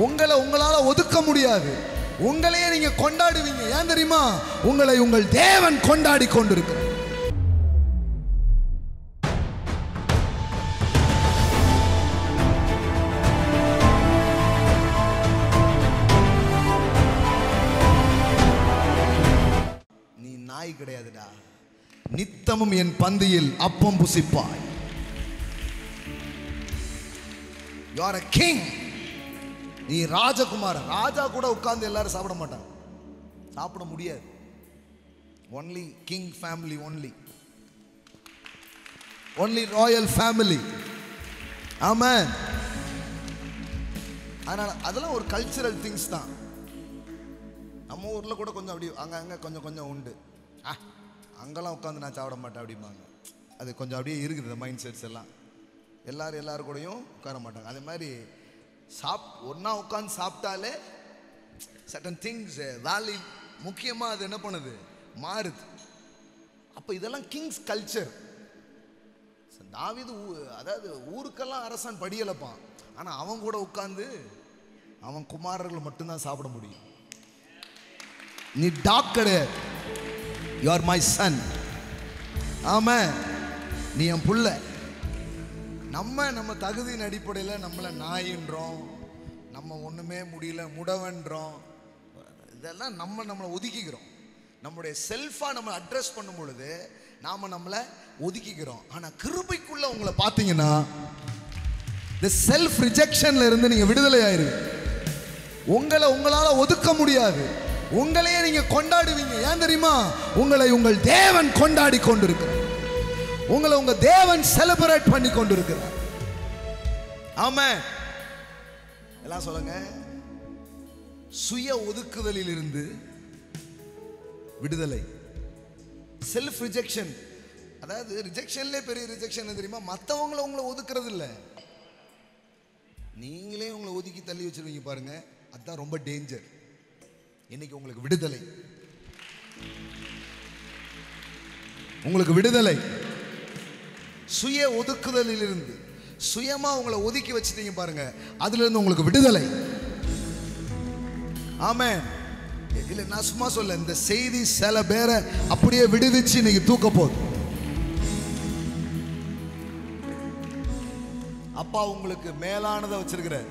உங்களால ஒதுக்க முடியாது. உங்களையே நீங்க கொண்டாடுவீங்க. ஏன் தெரியுமா? உங்களை உங்கள் தேவன் கொண்டாடி கொண்டிருக்கிறார். நீ நாய் கிடையாதுடா, நித்தமும் என் பந்தியில் அப்பம் புசிப்பாய். You are a king. நீ ராஜகுமார். ராஜா கூட உட்கார்ந்து எல்லாரும் சாப்பிட மாட்டாங்க, சாப்பிட முடியாது. Only king family, only royal family. Amen. அதனால அதெல்லாம் ஒரு கல்ச்சரல் திங்ஸ் தான். நம்ம ஊர்ல கூட கொஞ்சம் அப்படி அங்க கொஞ்சம் உண்டு. அங்கெல்லாம் உட்காந்து நான் சாப்பிட மாட்டேன் அப்படிம்பாங்க. அது கொஞ்சம் அப்படியே இருக்குது மைண்ட் செட்ஸ் எல்லாம். எல்லாரும் கூடயும் உட்கார மாட்டாங்க. அதே மாதிரி ஒன்னா உட்காந்து சாப்பிட்டாலே சர்டன் திங்ஸ் வேல்யூ முக்கியமாக அது என்ன பண்ணுது, மாறுது. அப்போ இதெல்லாம் கிங்ஸ் கல்ச்சர். தாவீது அதாவது ஊருக்கெல்லாம் அரசன் படியலப்பான், ஆனால் அவன் கூட உட்காந்து அவன் குமாரர்கள் மட்டும்தான் சாப்பிட முடியும். நீ டாக் கிடையாது, யூ ஆர் மை சன். ஆமாம், நீ என் புள்ள. நம்ம தகுதியின் அடிப்படையில் நம்மளை நாயின்றோம், நம்ம ஒன்றுமே முடியல முடவன்றோம். இதெல்லாம் நம்மளை ஒதுக்கிக்கிறோம். நம்முடைய செல்ஃபாக நம்ம அட்ரஸ் பண்ணும் பொழுது நாம் நம்மளை ஒதுக்கிக்கிறோம். ஆனால் கிருபைக்குள்ள உங்களை பார்த்தீங்கன்னா இந்த செல்ஃப் ரிஜெக்ஷன்ல இருந்து நீங்கள் விடுதலை ஆயிருவீங்க. உங்களால் ஒதுக்க முடியாது. உங்களையே நீங்க கொண்டாடுவீங்க. ஏன் தெரியுமா? உங்களை உங்கள் தேவன் கொண்டாடி கொண்டிருக்கிறார். உங்களை உங்க தேவன் செலிப்ரேட் பண்ணி கொண்டிருக்கிறார். ஆமென். எல்லாம் சொல்லுங்க. சுய ஒதுக்குதலில் இருந்து விடுதலை. Self rejection. அதாவது ரிஜெக்ஷன்லே பெரிய ரிஜெக்ஷன் தெரியுமா? மற்றவங்களை உங்களை ஒதுக்குறது இல்லை, நீங்களே உங்களை ஒதுக்கி தள்ளி வச்சிருவீங்க பாருங்க. அதுதான் ரொம்ப டேஞ்சர். இன்னைக்கு உங்களுக்கு விடுதலை, உங்களுக்கு விடுதலை. சுய ஒதுக்குதலில் இருந்து, சுயமா உங்களை ஒதுக்கி வச்சிட்டீங்க பாருங்க, அதுல இருந்து உங்களுக்கு விடுதலை. ஆமென். இல்ல நான் சும்மா சொல்ல, இந்த செய்தி சில பேரை அப்படியே விடுவிச்சு இன்னைக்கு தூக்க போகுது. அப்பா உங்களுக்கு மேலானதை வச்சிருக்கிறார்.